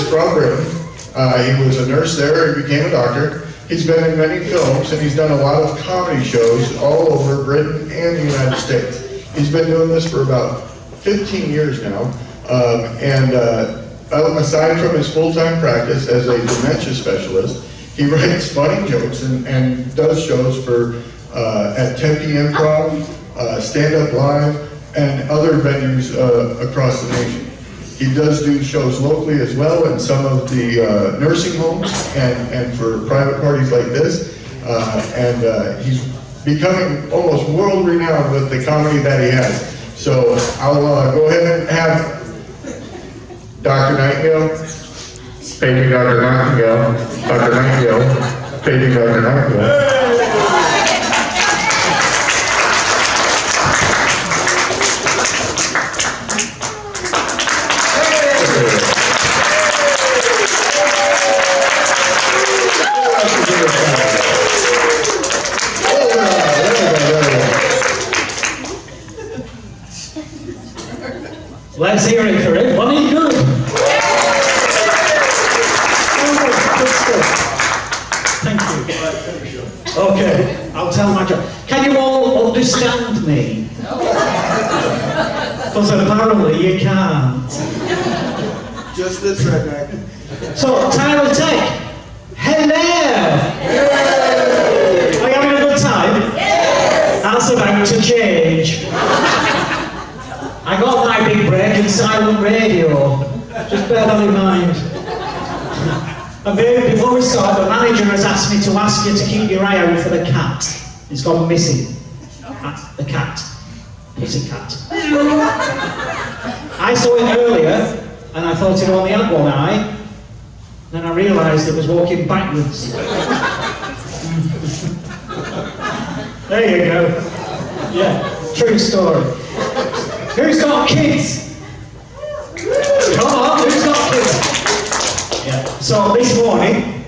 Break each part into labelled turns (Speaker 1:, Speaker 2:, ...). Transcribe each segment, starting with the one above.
Speaker 1: from Britain. He was a nurse there and became a doctor. He's been in many films and he's done a lot of comedy shows all over Britain and the United States. He's been doing this for about 15 years now. Aside from his full-time practice as a dementia specialist, he writes funny jokes and does shows for at Tempe Improv, Stand Up Live, and other venues across the nation. He does do shows locally as well in some of the nursing homes and for private parties like this. He's becoming almost world-renowned with the comedy that he has. So I'll go ahead and have Dr. Nightingale, paging Dr. Nightingale, Dr. Nightingale, paging Dr. Nightingale.
Speaker 2: Let's hear it for him. What are you doing? Thank you. Okay, I'll tell my job. Can you all understand me? Because apparently you can't.
Speaker 3: Just this redneck.
Speaker 2: So, Tyler Tech, hello! Are you having a good time? That's about to change. I got my big break in silent radio. Just bear that in mind. And maybe before we start, the manager has asked me to ask you to keep your eye out for the cat. It's gone missing. The cat. Pussycat. I saw it earlier, and I thought it only had one eye. Then I realised it was walking backwards. There you go. Yeah, true story. Who's got kids? Come on, who's got kids? Yeah. So this morning,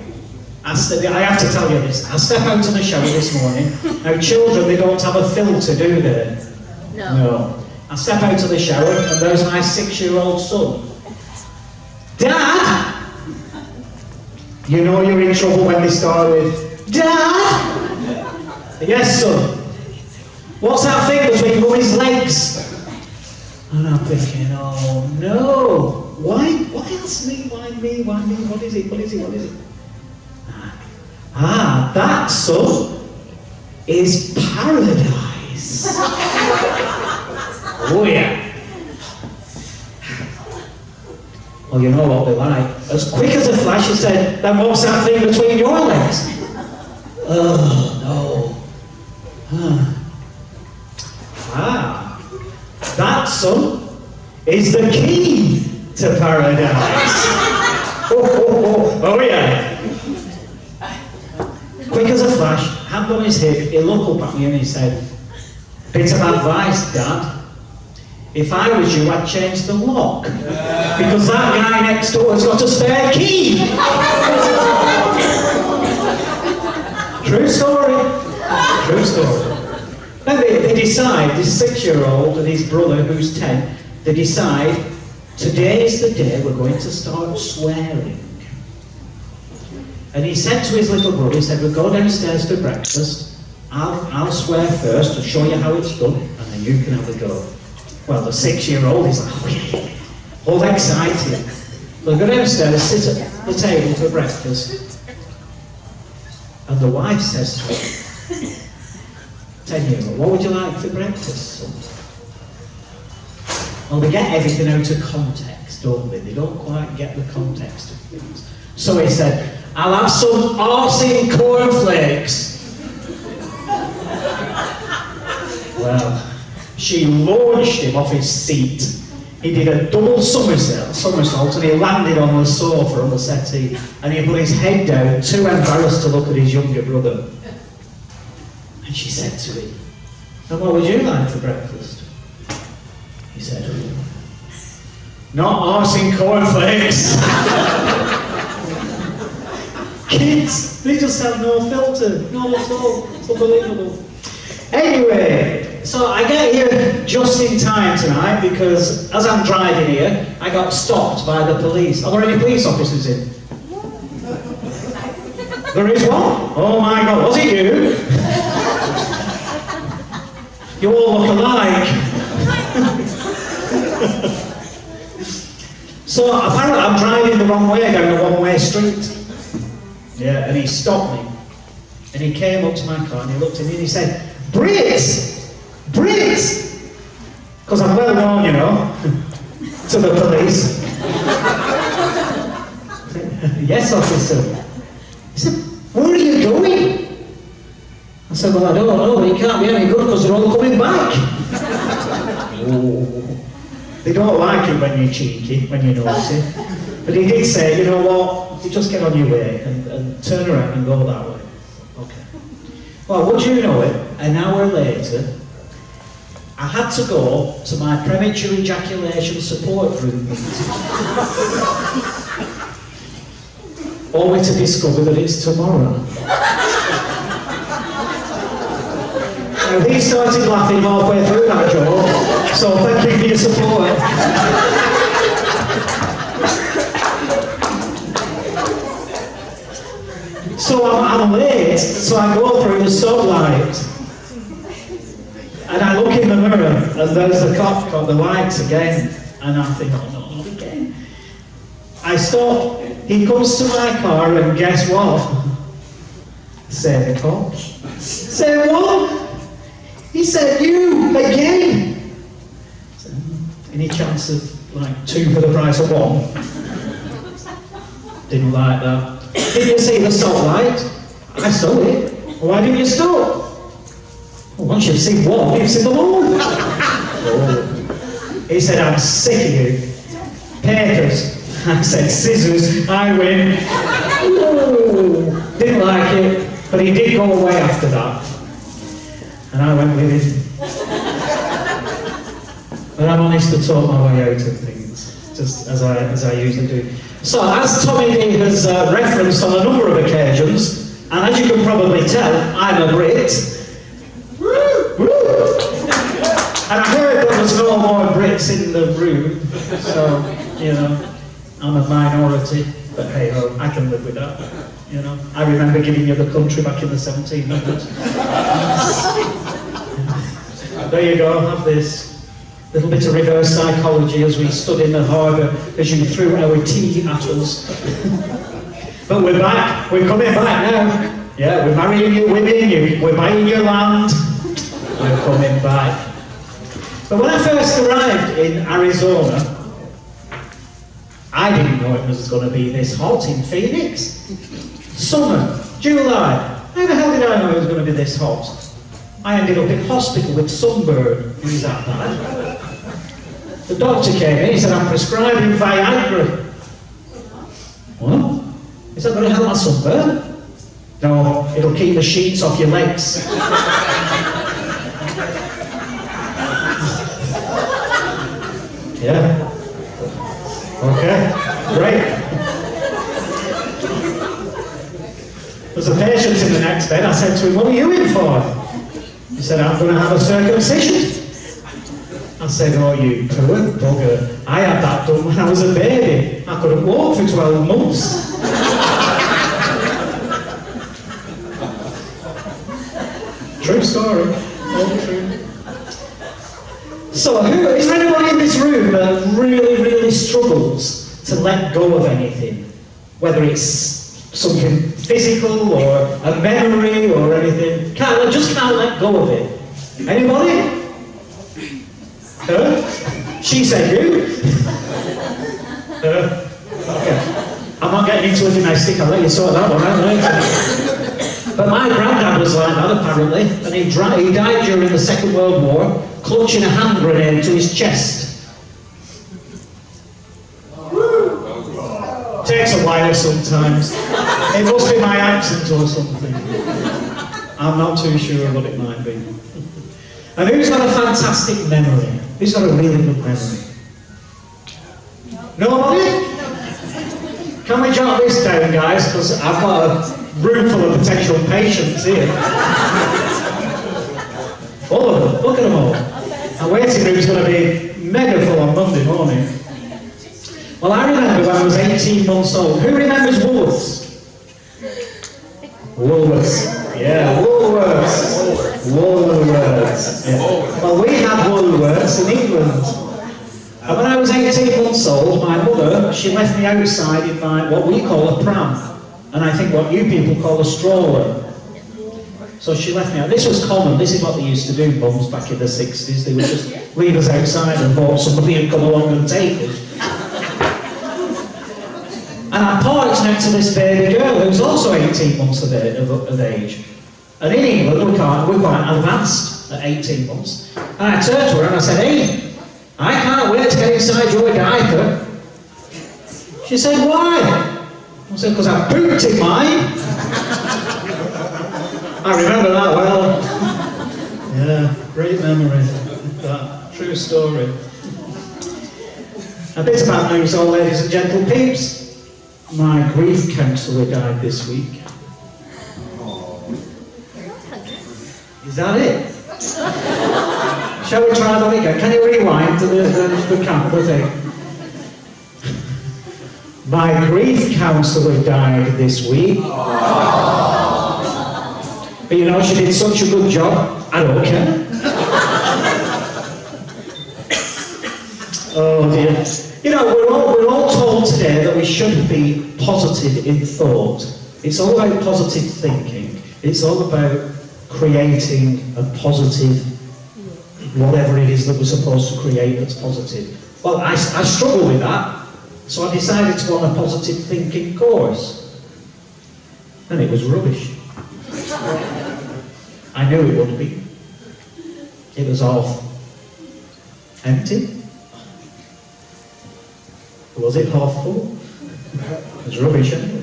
Speaker 2: I have to tell you this. I step out to the shower this morning. Now children, they don't have a filter, do they? No. I step out to the shower and there's my 6-year-old son. Dad! You know you're in trouble when they start with, Dad! Yes, son. What's that thing between Mummy's legs? And I'm thinking, oh no, why ask me, why me, what is it? That, son, is paradise. Oh yeah. Well, you know what they like. As quick as a flash, he said, then what's that thing between your legs? Oh no. That, son, is the key to paradise. Oh yeah. Quick as a flash, hand on his hip, he looked up at me and he said, bit of advice, Dad. If I was you, I'd change the lock. Because that guy next door has got a spare key. True story. True story. Then they decide, this 6-year-old and his brother who's 10, they decide, today's the day we're going to start swearing. And he said to his little brother, he said, we'll go downstairs for breakfast, I'll swear first to show you how it's done, and then you can have a go. Well, the 6-year-old is like, oh yeah, all excited. They'll go downstairs, sit at the table for breakfast, and the wife says to him, 10-year-old, what would you like for breakfast, son? Well, they get everything out of context, don't they? They don't quite get the context of things. So he said, I'll have some arsing cornflakes. Well, she launched him off his seat. He did a double somersault and he landed on the sofa on the settee and he put his head down, too embarrassed to look at his younger brother. And she said to him, and what would you like for breakfast? He said, not arsing cornflakes. Kids, they just have no filter, no at all. It's unbelievable. Anyway, so I get here just in time tonight because as I'm driving here, I got stopped by the police. Are there any police officers in? There is one? Oh my God, was it you? You all look alike. So apparently I'm driving the wrong way down the one-way street. Yeah, and he stopped me. And he came up to my car and he looked at me and he said, Brit! Brit! Because I'm well known, you know, to the police. Yes, officer. He said, where are you going? I said, well, I don't know, but it can't be any good because they're all coming back. Oh. They don't like it when you're cheeky, when you're naughty. But he did say, you know what, you just get on your way and turn around and go that way. Okay. Well, would you know it, an hour later, I had to go to my premature ejaculation support group meeting. Only to discover that it's tomorrow. Now, he started laughing halfway through that joke, so thank you for your support. So I'm late, so I go through the stoplight. And I look in the mirror, and there's the cop got the lights again. And I think, oh no, not again. I stop, he comes to my car, and guess what? Same cop. Say what? He said, you, again! Any chance of, like, 2 for the price of 1? Didn't like that. Didn't you see the stoplight? I saw it. Why didn't you stop? Well, once you've seen one, you've seen them all. Oh. He said, I'm sick of you. Papers. I said, scissors. I win. Ooh. Didn't like it, but he did go away after that. And I went with him. But I'm honest to talk my way out of things, just as I usually do. So, as Tommy Dee has referenced on a number of occasions, and as you can probably tell, I'm a Brit. And I heard there was no more Brits in the room, so, you know, I'm a minority, but hey ho, I can live with that. You know, I remember giving you the country back in the 1700s. There you go, have this. Little bit of reverse psychology as we stood in the harbour as you threw our tea at us. But we're back, we're coming back now. Yeah, we're marrying you, we're buying your land. We're coming back. But when I first arrived in Arizona, I didn't know it was going to be this hot in Phoenix. Summer, July. How the hell did I know it was going to be this hot? I ended up in hospital with sunburn. Is that bad? The doctor came in, he said, I'm prescribing Viagra. What? Is that going to help my sunburn? No, it'll keep the sheets off your legs. Yeah. Okay, great. There's a patient in the next bed. I said to him, what are you in for? He said, I'm going to have a circumcision. I said, oh, you poor bugger. I had that done when I was a baby. I couldn't walk for 12 months. True story. All true. So, is there anyone in this room that really struggles to let go of anything? Whether it's something physical or a memory or anything. Just can't let go of it. Anybody? Her? She said you? Her? Okay. I'm not getting into a domestic, I'll let you sort that one out later. But my granddad was like that apparently, and he died during the Second World War, clutching a hand grenade to his chest. Takes a while sometimes. It must be my accent or something. I'm not too sure what it might be. And who's got a fantastic memory? Who's got a really good memory? Nobody? Can we jot this down, guys? Because I've got a room full of potential patients here. All of them, look at them all. Our waiting room's going to be mega full on Monday morning. Well, I remember when I was 18 months old. Who remembers Woolworths? Woolworths. Yeah, Woolworths. Woolworths. Yeah. Well, we had Woolworths in England. And when I was 18 months old, my mother, she left me outside in my, what we call a pram. And I think what you people call a stroller. So she left me out. This was common. This is what they used to do, mums, back in the 60s. They would just leave us outside and hope somebody would come along and take us. And I parked next to this baby girl who was also 18 months of age. And in England, we're quite advanced at 18 months. And I turned to her and I said, "Hey, I can't wait to get inside your diaper." She said, "Why?" I said, "Because I pooped in mine." I remember that well. Yeah, great memory. That true story. A bit about news, all ladies and gentle peeps. My grief counsellor died this week. Is that it? Shall we try that again? Can you rewind to the camera thing? My grief counsellor died this week. But you know, she did such a good job, I don't care. Oh dear. You know, we're all told today that we should be positive in thought. It's all about positive thinking. It's all about creating a positive, whatever it is that we're supposed to create that's positive. Well, I struggle with that, so I decided to go on a positive thinking course. And it was rubbish. I knew it would be. It was all empty. Was it half full? It was rubbish anyway.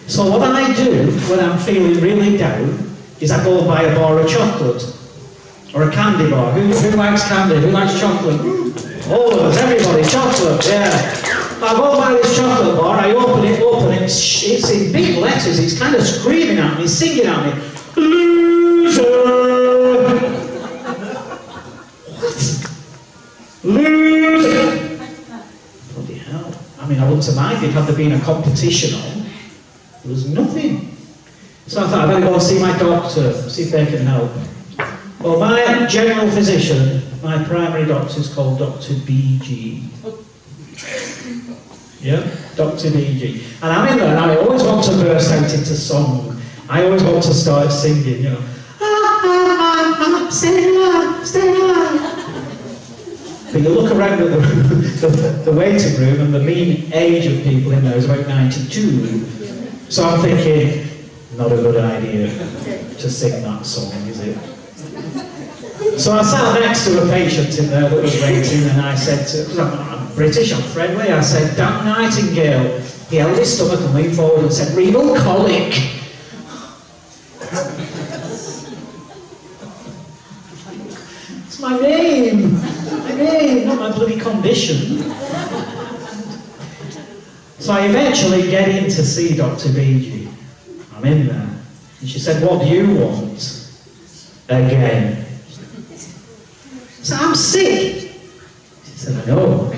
Speaker 2: So what I do when I'm feeling really down is I go and buy a bar of chocolate. Or a candy bar. Who likes candy? Who likes chocolate? All of us, everybody, chocolate, yeah. I go and buy this chocolate bar, I open it up and it's in big letters, it's kind of screaming at me, singing at me. Loser! What? Loser! Bloody hell. I mean, I wouldn't have minded had there been a competition on. There was nothing. So I thought I'd better go and see my doctor, see if they can help. Well, my general physician, my primary doctor is called Dr. BG. Yeah, Dr. BG. And I'm in there and I always want to burst out into song. I always want to start singing, you know. Stay alive, stay alive. But you look around at the waiting room and the mean age of people in there is about 92. So I'm thinking, not a good idea to sing that song, is it? So I sat next to a patient in there that was waiting and I said to, because I'm British, I'm friendly, I said, "Dan Nightingale." He held his stomach and leaned forward and said, "Renal colic." It's my name, not my bloody condition. So I eventually get in to see Dr. BG. I'm in there. And she said, "What do you want?" Again. So I'm sick. She said, "I know."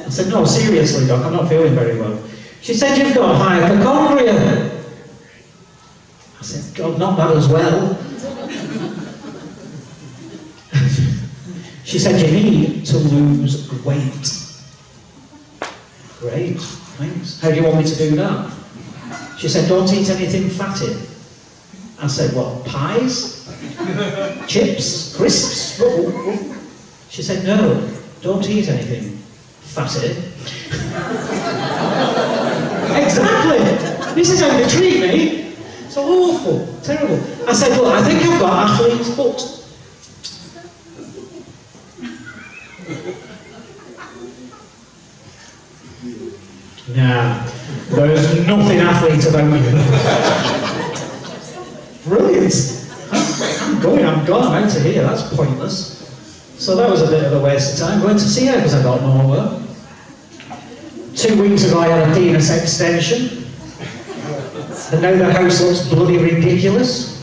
Speaker 2: I said, "No, seriously, Doc, I'm not feeling very well." She said, "You've got hypochondria." I said, "God, not that as well." She said, "You need to lose weight." Great, thanks. How do you want me to do that? She said, "Don't eat anything fatty." I said, "What, pies? Chips? Crisps?" She said, "No, don't eat anything fatty." Exactly! This is how they treat me. It's awful, terrible. I said, "Well, I think I've got athlete's foot." Nah, there's nothing athlete about you. Brilliant. I'm gone, I'm out of here, that's pointless. So that was a bit of a waste of time going to see her because I got nowhere. 2 weeks ago I had a penis extension. And now the house looks bloody ridiculous.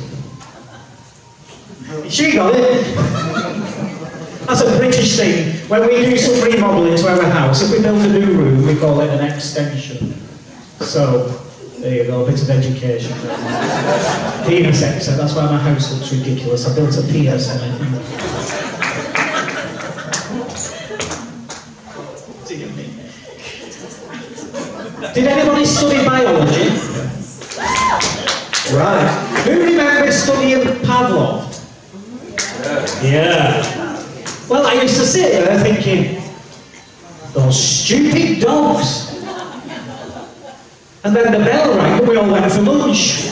Speaker 2: She got it. That's a British thing. When we do some remodelling to our house, if we build a new room, we call it an extension. So, there you go, a bit of education. Penis exit, that's why my house looks ridiculous. I built a PS on it. Did anybody study biology? Right. Who remembers studying Pavlov? Yeah. Well, I used to sit there thinking, those stupid dogs. And then the bell rang and we all went for lunch.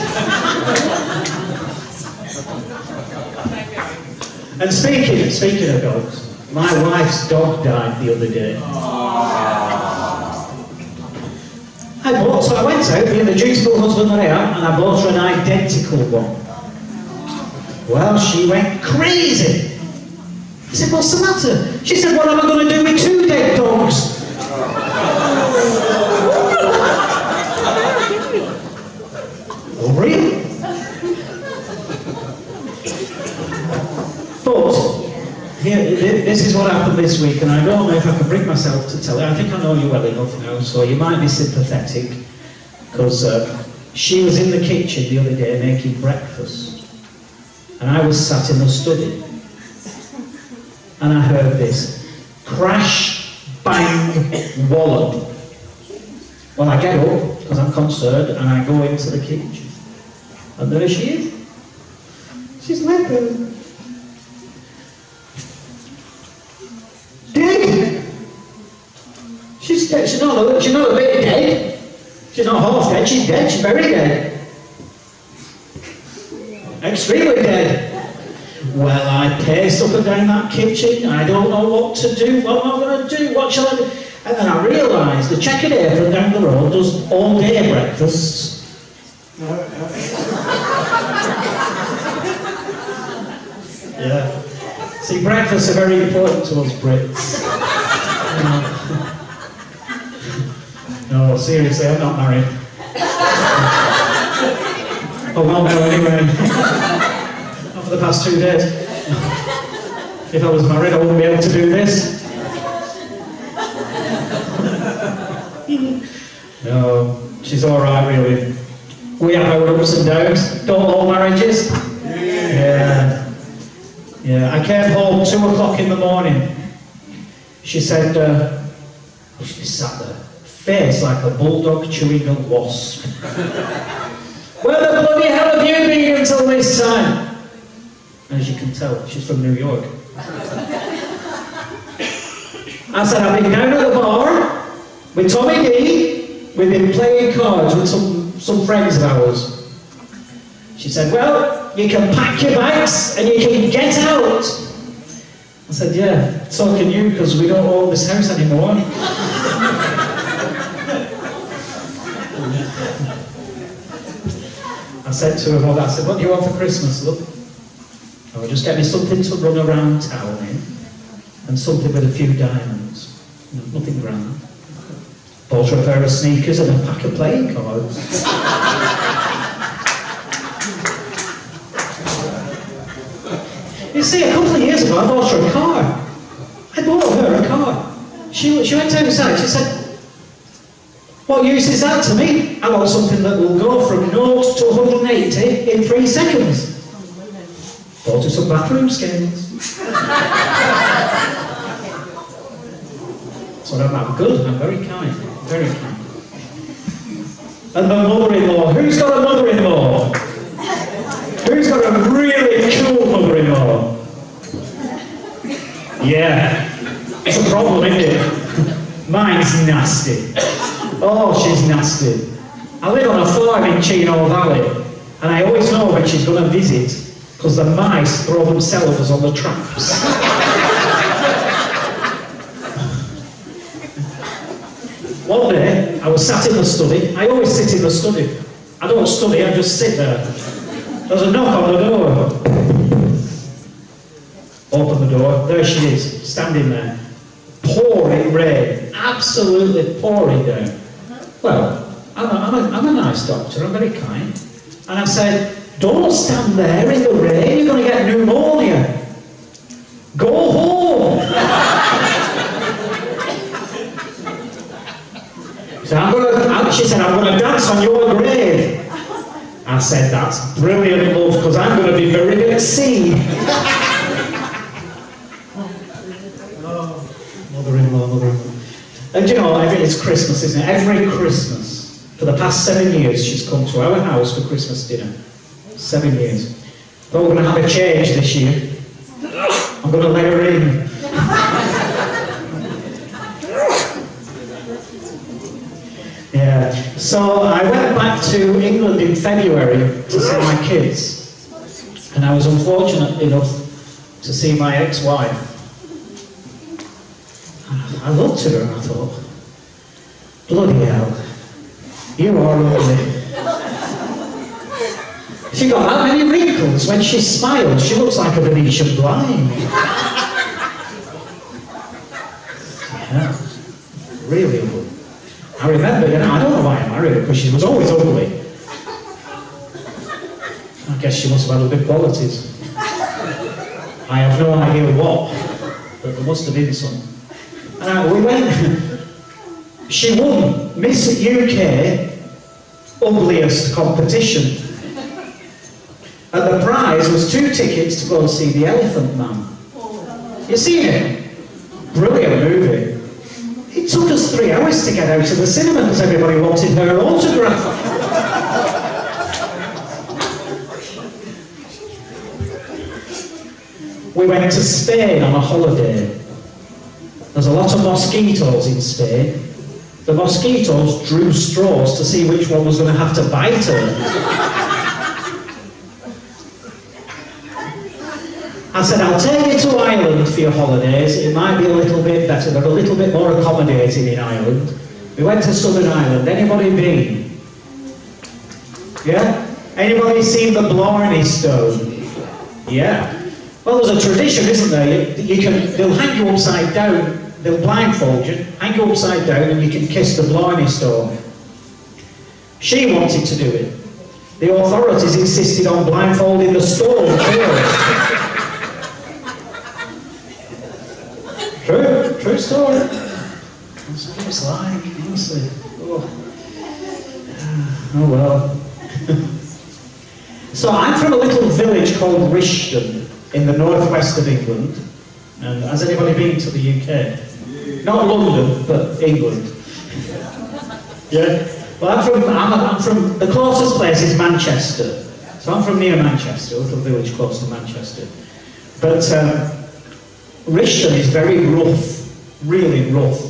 Speaker 2: And speaking of dogs, my wife's dog died the other day. So I went out, being the dutiful husband that I am, and I bought her an identical one. Well, she went crazy. I said, what's the matter? She said, what am I going to do with 2 dead dogs? Oh, really? But, here, this is what happened this week, and I don't know if I can bring myself to tell it. I think I know you well enough now, so you might be sympathetic, because she was in the kitchen the other day making breakfast, and I was sat in the study, and I heard this crash, bang, wallop. Well, I get up, because I'm concerned, and I go into the kitchen, and there she is. She's limping. Dead. She's dead. She's not a bit dead. She's not half dead. She's dead. She's very dead. Extremely dead. Well, I paced up and down that kitchen. I don't know what to do. What am I going to do? What shall I do? And then I realised the checkered apron down the road does all-day breakfasts. Yeah. See, breakfasts are very important to us Brits. No, seriously, I'm not married. Oh, well, no, anyway. Not for the past 2 days. If I was married, I wouldn't be able to do this. No, she's alright, really. We have our ups and downs. Don't all marriages? Yeah. Yeah, I came home 2 o'clock in the morning. She said, she sat there, face like a bulldog chewing a wasp. Where the bloody hell have you been until this time? And as you can tell, she's from New York. I said, I've been down at the bar with Tommy Dee. We've been playing cards with some friends of ours. She said, well, you can pack your bags and you can get out. I said, yeah, so can you, because we don't own this house anymore. I said to her, well, I said, what do you want for Christmas, love? Oh, just get me something to run around town in, and something with a few diamonds. Nothing grand. Bought her a pair of sneakers and a pack of playing cards. You see, a couple of years ago, I bought her a car. I bought her a car. She went outside, she said, what use is that to me? I want something that will go from 0 to 180 in 3 seconds. Bought her some bathroom scales. So I'm good, I'm very kind, very kind. And my mother-in-law, who's got a mother-in-law? Who's got a really cool mother-in-law? Yeah, it's a problem, isn't it? Mine's nasty. Oh, she's nasty. I live on a farm in Chino Valley, and I always know when she's going to visit, because the mice throw themselves on the traps. One day, I was sat in the study. I always sit in the study. I don't study, I just sit there. There's a knock on the door. Open the door, there she is, standing there. Pouring rain, absolutely pouring down. Well, I'm a nice doctor, I'm very kind. And I said, Don't stand there in the rain, you're going to get pneumonia. Go home. She said, I'm going to dance on your grave. I said, that's brilliant, love, because I'm going to be buried at sea. Mother-in-law, mother-in-law. And you know, it's Christmas, isn't it? Every Christmas, for the past 7 years, she's come to our house for Christmas dinner. 7 years. But we're going to have a change this year. I'm going to let her in. Yeah. So I went back to England in February to see my kids. And I was unfortunate enough to see my ex-wife. I looked at her and I thought, bloody hell, you are ugly. She got that many wrinkles. When she smiles, she looks like a Venetian blind. Yeah, really ugly. I remember, and I don't know why I married her, because she was always ugly. I guess she must have had good qualities. I have no idea what, but there must have been some. And we went, she won Miss UK Ugliest competition. And the prize was 2 tickets to go and see The Elephant Man. You seen it? Brilliant movie. It took us 3 hours to get out of the cinema because everybody wanted her autograph. We went to Spain on a holiday. There's a lot of mosquitoes in Spain. The mosquitoes drew straws to see which one was going to have to bite her. I said, I'll take you to Ireland for your holidays. It might be a little bit better. They're a little bit more accommodating in Ireland. We went to Southern Ireland. Anybody been? Yeah? Anybody seen the Blarney Stone? Yeah. Well, there's a tradition, isn't there? They'll hang you upside down. They'll blindfold you, hang you upside down, and you can kiss the Blarney Stone. She wanted to do it. The authorities insisted on blindfolding the stone first. True story. That's what it's like, honestly. Oh well. So I'm from a little village called Rishton in the northwest of England. And has anybody been to the UK? Not London, but England. Yeah? Well, I'm from the closest place is Manchester. So I'm from near Manchester, a little village close to Manchester. But Rishton is very rough, really rough.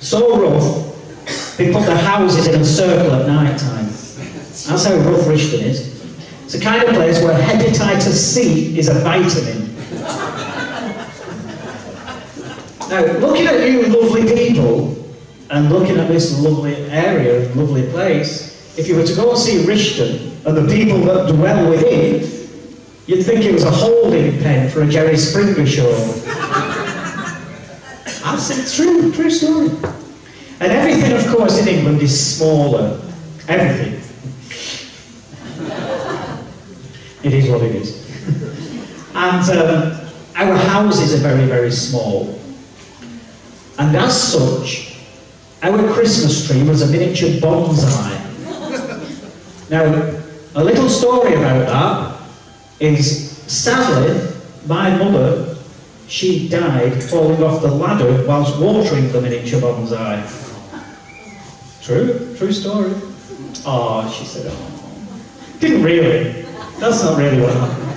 Speaker 2: So rough, they put their houses in a circle at night time. That's how rough Rishton is. It's the kind of place where hepatitis C is a vitamin. Now, looking at you lovely people, and looking at this lovely area, lovely place, if you were to go and see Rishton, and the people that dwell within, you'd think it was a holding pen for a Jerry Springer show. That's it, true story. And everything, of course, in England is smaller. Everything. It is what it is. And our houses are very, very small. And as such, our Christmas tree was a miniature bonsai. Now, a little story about that is, sadly, my mother, she died falling off the ladder whilst watering the miniature bonsai. True story. Oh, she said, oh. Didn't really. That's not really what happened.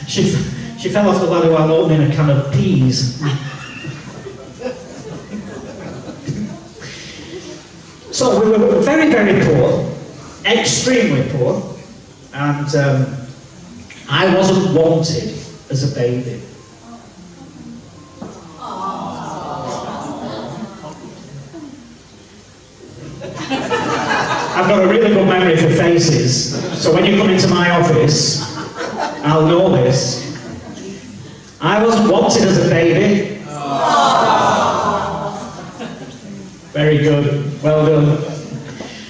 Speaker 2: She fell off the ladder while opening a can of peas. So we were very, very poor, extremely poor, and I wasn't wanted as a baby. I've got a really good memory for faces, so when you come into my office, I'll know this. I wasn't wanted as a baby. Very good, well done.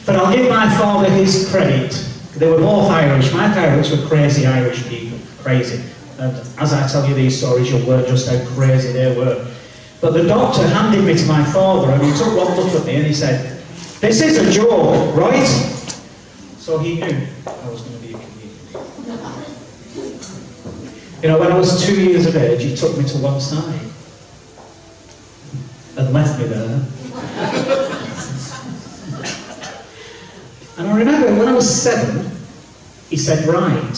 Speaker 2: But I'll give my father his credit. They were both Irish. My parents were crazy Irish people, crazy. And as I tell you these stories, you'll learn just how crazy they were. But the doctor handed me to my father, and he took one look at me and he said, "This is a joke, right?" So he knew I was going to be a comedian. You know, when I was 2 years of age, he took me to one side and left me there. And I remember when I was 7, he said, "Right,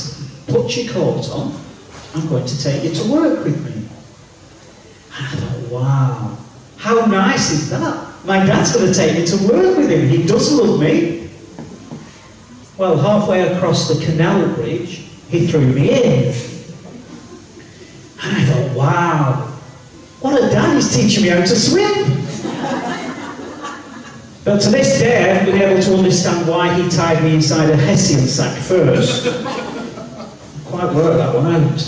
Speaker 2: put your coat on, I'm going to take you to work with me." And I thought, wow, how nice is that? My dad's going to take me to work with him, he does love me. Well, halfway across the canal bridge, he threw me in. And I thought, wow, what a dad, he's teaching me how to swim. But to this day, I haven't been able to understand why he tied me inside a Hessian sack first. Quite worked that one out.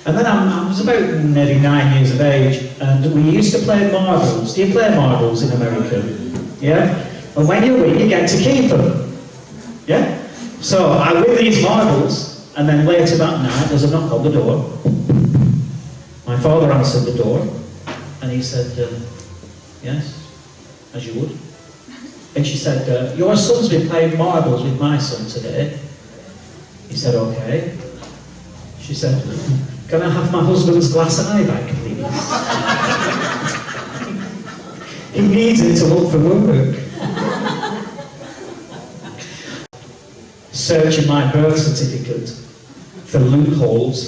Speaker 2: And then I was about maybe 9 years of age, and we used to play marbles. Do you play marbles in America? Yeah? And when you win, you get to keep them. Yeah? So I win these marbles, and then later that night, there's a knock on the door. My father answered the door, and he said, "Yes, as you would." And she said, "Your son's been playing marbles with my son today." He said, "Okay." She said, "Can I have my husband's glass eye back, please?" He needs it to look for work. Searching my birth certificate for loopholes.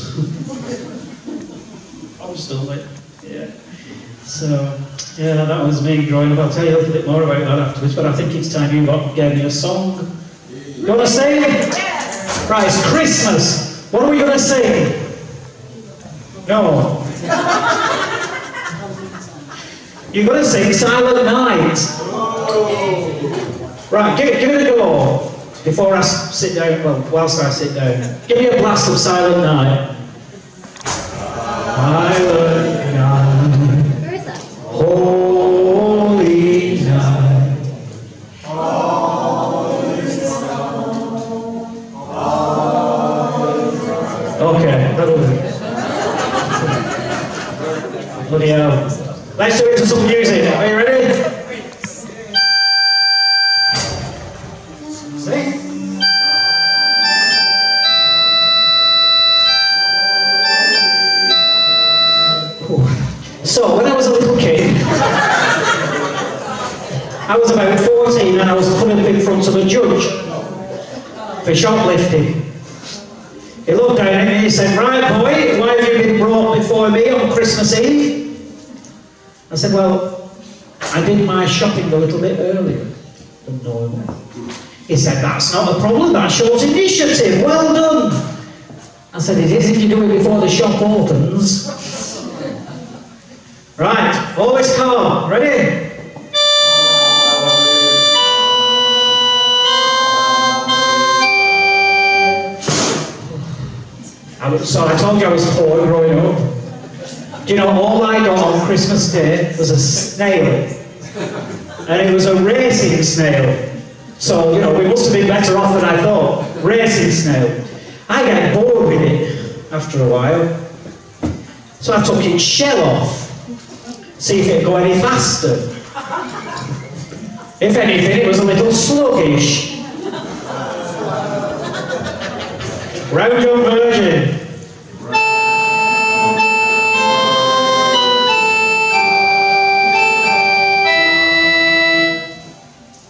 Speaker 2: I'm still there. Yeah. So, yeah, that was me growing up. I'll tell you a little bit more about that afterwards, but I think it's time you gave me a song. You want to sing? Yes. Right, it's Christmas. What are we going to sing? No. You're going to sing Silent Night. Right, give it a go. Before I sit down, well, whilst I sit down. Give me a blast of Silent Night. Silent night. Holy night. Okay, that'll do. Bloody hell. Let's do it to some music. Are you ready? Sing. So, when I was a little kid, I was about 14 and I was put in front of a judge for shoplifting. He looked down at me and he said, "Right, boy, why have you been brought before me on Christmas Eve?" I said, "Well, I did my shopping a little bit earlier than normal." He said, "That's not a problem, that shows initiative, well done." I said, "It is if you do it before the shop opens." Right, always calm, ready? So I told you I was poor growing up. Do you know, all I got on Christmas Day was a snail. And it was a racing snail. So, you know, we must have been better off than I thought. Racing snail. I get bored with it after a while. So I took its shell off. See if it'd go any faster. If anything, it was a little sluggish. Round your virgin.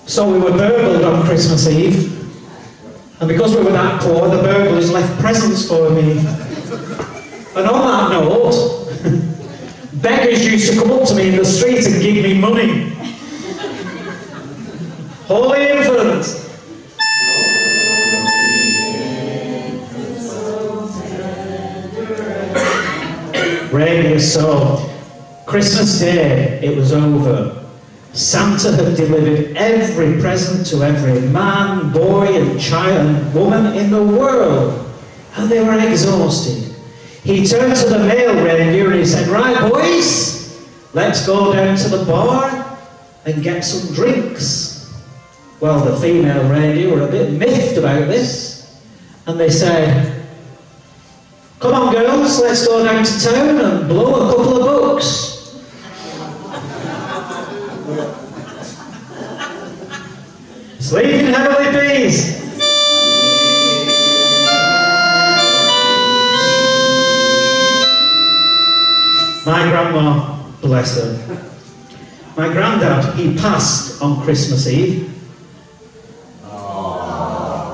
Speaker 2: So we were burgled on Christmas Eve, and because we were that poor, the burglars left presents for me. And on that note, beggars used to come up to me in the street and give me money. Holy infant! Radio so. Christmas Day, it was over. Santa had delivered every present to every man, boy and child and woman in the world. And they were exhausted. He turned to the male reindeer and he said, "Right, boys, let's go down to the bar and get some drinks." Well, the female reindeer were a bit miffed about this, and they said, "Come on girls, let's go down to town and blow a couple of bucks." Sleep in heavenly peace. My grandma, bless her. My granddad, he passed on Christmas Eve.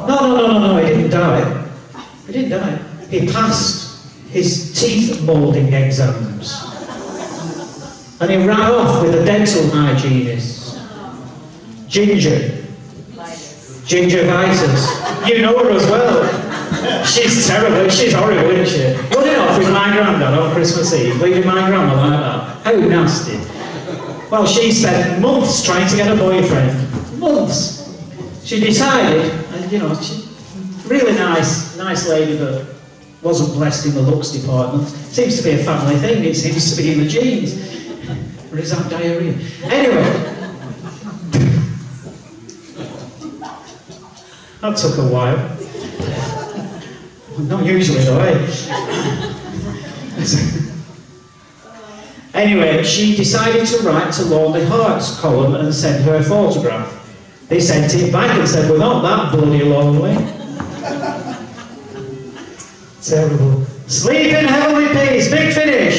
Speaker 2: No, he didn't die. He didn't die. He passed his teeth moulding exams. And he ran off with a dental hygienist. Gingivitis. You know her as well. She's terrible, she's horrible, isn't she? Running off with my granddad on Christmas Eve, leaving my grandma like that. How nasty. Well, she spent months trying to get a boyfriend. Months. She decided, and you know, really nice lady, but wasn't blessed in the looks department. Seems to be a family thing, it seems to be in the genes. Or is that diarrhea? Anyway. That took a while. Not usually though, eh? Anyway, she decided to write to Lonely Hearts column and send her a photograph. They sent it back and said, "We're not that bloody lonely." Terrible. Sleep in heavenly peace, big finish.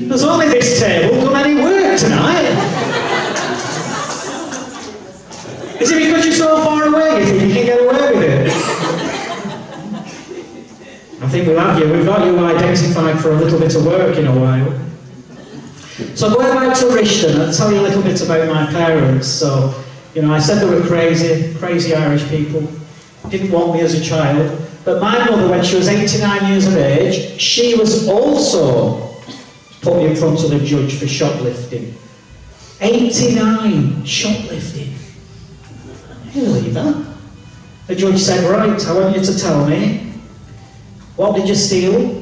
Speaker 2: There's only this table done any work tonight. Is it because you're so far away you think you can get away with it? I think we've got you identified for a little bit of work in a while. So going back to Rishton, I'll tell you a little bit about my parents. So, you know, I said they were crazy Irish people. Didn't want me as a child. But my mother, when she was 89 years of age, she was also put in front of the judge for shoplifting. 89, shoplifting. Can you believe that? The judge said, "Right, I want you to tell me, what did you steal?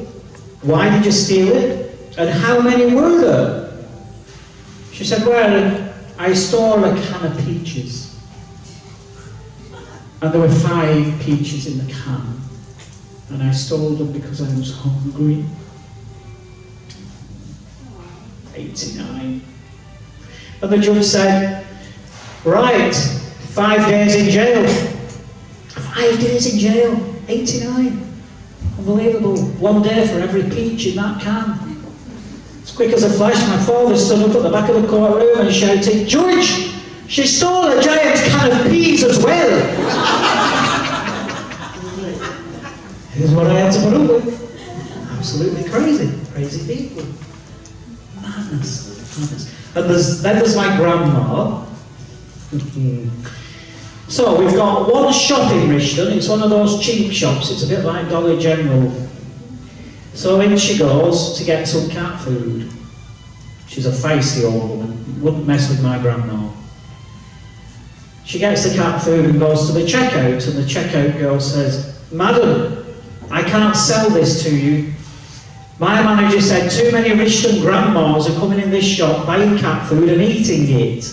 Speaker 2: Why did you steal it? And how many were there?" She said, "Well, I stole a can of peaches. And there were 5 peaches in the can. And I stole them because I was hungry." 89. And the judge said, "Right, 5 days in jail." 5 days in jail, 89. Unbelievable. 1 day for every peach in that can. As quick as a flash, my father stood up at the back of the courtroom and shouted, "Judge, she stole a giant can of peas as well." Here's what I had to put up with. Absolutely crazy people. Madness. And then there's my grandma. So we've got one shop in Rishton. It's one of those cheap shops. It's a bit like Dollar General. So in she goes to get some cat food. She's a feisty old woman. Wouldn't mess with my grandma. She gets the cat food and goes to the checkout, and the checkout girl says, "Madam, I can't sell this to you. My manager said too many Rishton grandmas are coming in this shop buying cat food and eating it,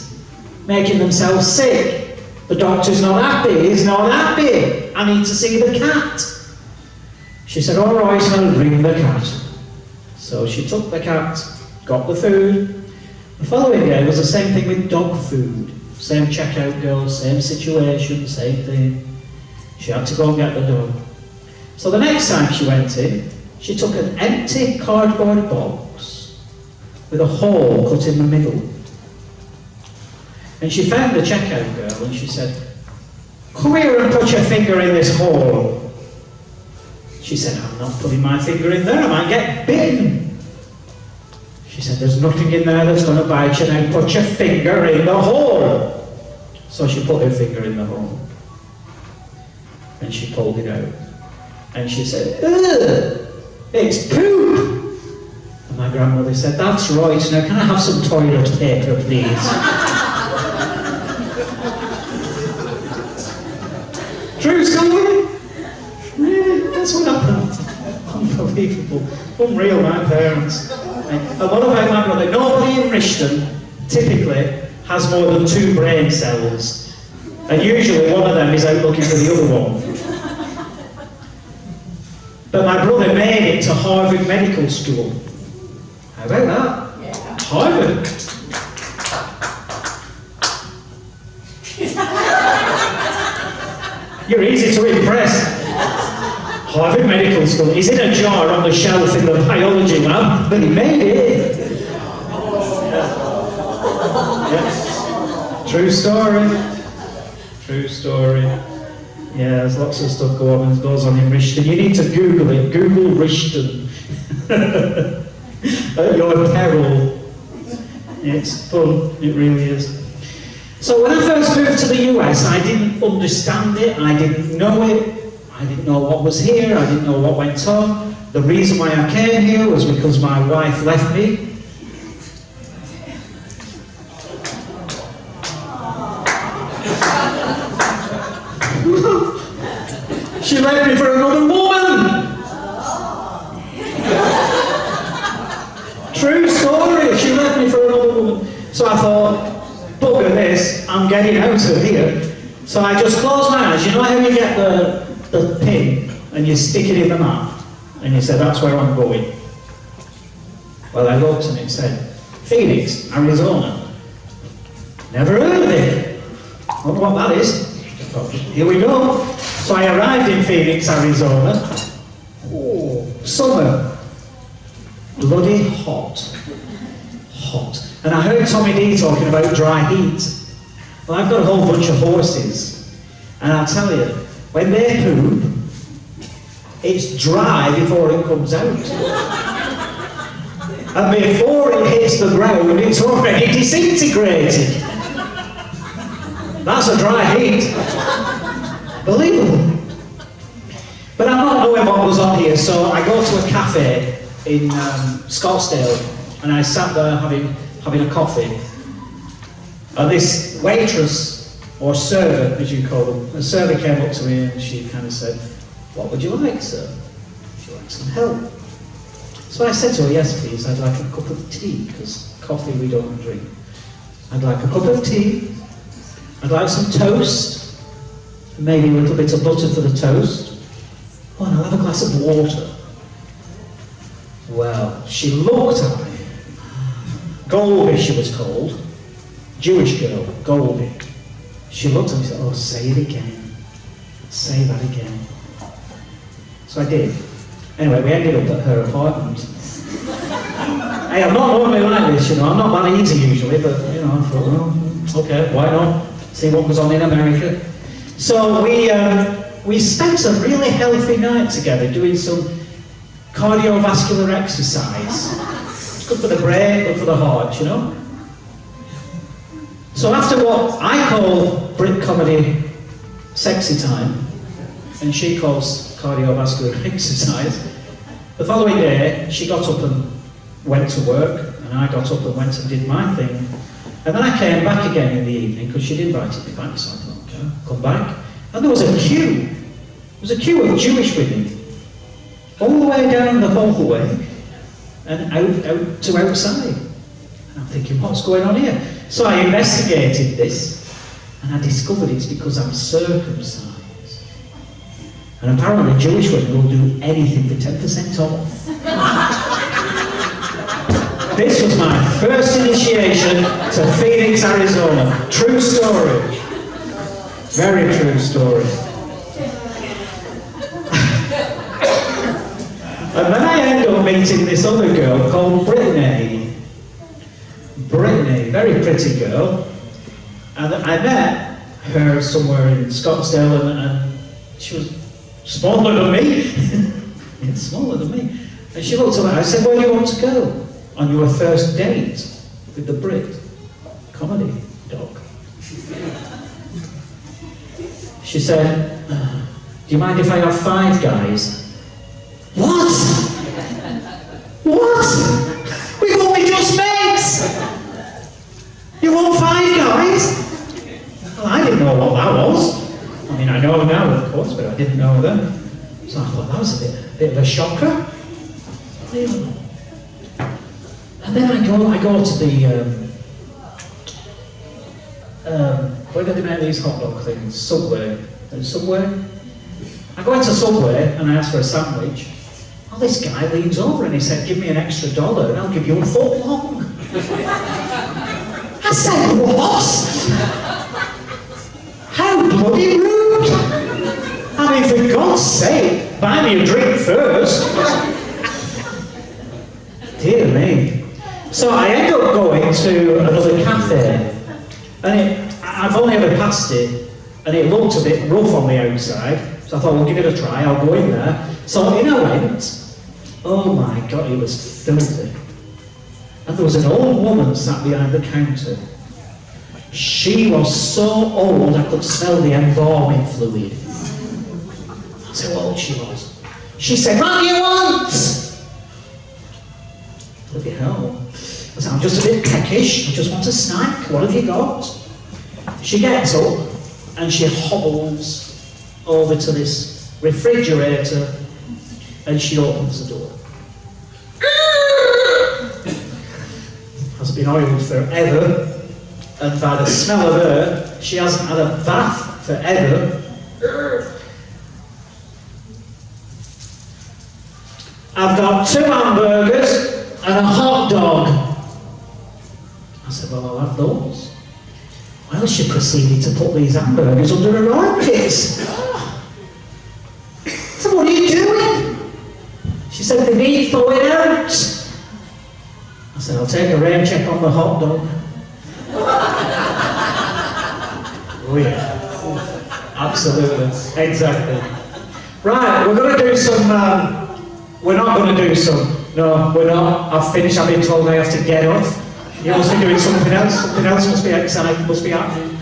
Speaker 2: making themselves sick. The doctor's not happy, he's not happy. I need to see the cat." She said, "All right, I'll bring the cat." So she took the cat, got the food. The following day was the same thing with dog food. Same checkout girl, same situation, same thing. She had to go and get the dog. So the next time she went in, she took an empty cardboard box with a hole cut in the middle. And she found the checkout girl and she said, "Come here and put your finger in this hole." She said, "I'm not putting my finger in there, I might get bitten." She said, "There's nothing in there that's going to bite you, now put your finger in the hole." So she put her finger in the hole. And she pulled it out. And she said, "Ugh, it's poop." And my grandmother said, "That's right, now can I have some toilet paper, please?" True story? Really? That's what happened. Unbelievable. Unreal, my parents. And what about my brother? Nobody in Rishton typically has more than 2 brain cells. And usually one of them is out looking for the other one. But my brother made it to Harvard Medical School. How about that? Yeah. Harvard. You're easy to impress. Harvard Medical School. He's in a jar on the shelf in the biology lab, but he made it. Yeah. True story. True story. Yeah, there's lots of stuff goes on in Rishton. You need to Google it. Google Rishton. At your peril. It's fun. It really is. So when I first moved to the US, I didn't understand it. I didn't know it. I didn't know what was here. I didn't know what went on. The reason why I came here was because my wife left me. She left me for another woman! True story, she left me for another woman. So I thought, bugger this, I'm getting out of here. So I just closed my eyes. You know how you get the pin and you stick it in the map and you say, that's where I'm going? Well, I looked and it said, Phoenix, Arizona. Never heard of it. I wonder what that is. Here we go. So I arrived in Phoenix, Arizona. Oh, summer. Bloody hot. Hot. And I heard Tommy Dee talking about dry heat. Well, I've got a whole bunch of horses. And I'll tell you, when they poop, it's dry before it comes out. And before it hits the ground, it's already disintegrated. That's a dry heat. Believable. But I'm not knowing what was on here, so I go to a cafe in Scottsdale, and I sat there having a coffee. And this waitress, or server, as you call them, the server came up to me and she kind of said, "What would you like, sir? Would you like some help?" So I said to her, "Yes, please, I'd like a cup of tea, because coffee we don't drink. I'd like a cup of tea, I'd like some toast, maybe a little bit of butter for the toast. Oh, and I'll have a glass of water." Well, she looked at me. Golby, she was called. Jewish girl, Golby. She looked at me and said, "Oh, say it again. Say that again." So I did. Anyway, we ended up at her apartment. Hey, I'm not normally like this, you know. I'm not that easy usually, but, you know, I thought, well, okay, why not? See what was on in America. So we spent a really healthy night together doing some cardiovascular exercise. It's good for the brain, good for the heart, you know. So after what I call Brit comedy sexy time, and she calls cardiovascular exercise, the following day she got up and went to work, and I got up and went and did my thing. And then I came back again in the evening because she'd invited me back, so I thought, okay, come back. And there was a queue. There was a queue of Jewish women all the way down the hallway and out to outside. And I'm thinking, what's going on here? So I investigated this and I discovered it's because I'm circumcised. And apparently Jewish women will do anything for 10% off. This was my first initiation to Phoenix, Arizona. True story. Very true story. And then I ended up meeting this other girl called Brittany. Brittany, very pretty girl. And I met her somewhere in Scottsdale, and she was smaller than me. Yeah, smaller than me. And she looked at me, I said, "Where do you want to go on your first date with the Brit comedy dog?" She said, "Do you mind if I have 5 guys?" What? What? We've only just met! You want 5 guys? Well, I didn't know what that was. I mean, I know now, of course, but I didn't know then. So I thought that was a bit of a shocker. unbelievable. And then I go to the, where do they make these hot dog things? Subway. Subway? I go into Subway and I ask for a sandwich. Oh, this guy leans over and he said, give me an extra $1 and I'll give you a foot long. I said, what? How bloody rude! I mean, for God's sake, buy me a drink first. Dear me. So I end up going to another cafe, and I've only ever passed it, and it looked a bit rough on the outside, so I thought, we'll give it a try, I'll go in there. So in I went. Oh my God, it was filthy. And there was an old woman sat behind the counter. She was so old I could smell the embalming fluid. That's how old she was. She said, what do you want? Bloody hell. I said, I'm just a bit peckish, I just want a snack, what have you got? She gets up and she hobbles over to this refrigerator and she opens the door. Has been oiled forever, and by the smell of her, she hasn't had a bath forever. I've got 2 hamburgers and a hot dog. I said, well, I'll have those. Well, she proceeded to put these hamburgers under her armpits. So what are you doing? She said, they need throwing out. I said, I'll take a rain check on the hot dog. Oh yeah, absolutely, exactly. Right, we're going to do some, we're not going to do some, no, we're not. I've finished, I've been told I have to get off. You must be doing something else must be exciting, must be happening.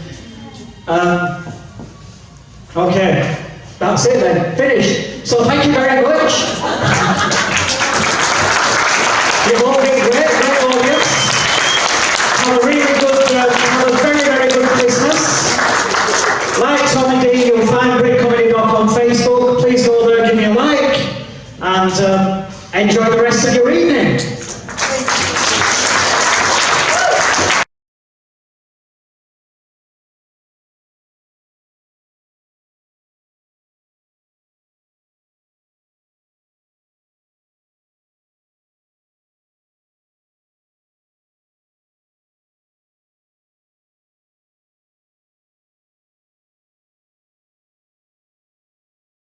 Speaker 2: Okay, that's it then, finished. So thank you very much. You've all been great audience. Have a really good, have a very, very good Christmas. Like Tommy Dee, you'll find Brit Comedy Doc on Facebook. Please go there, give me a like, and enjoy the rest of your evening.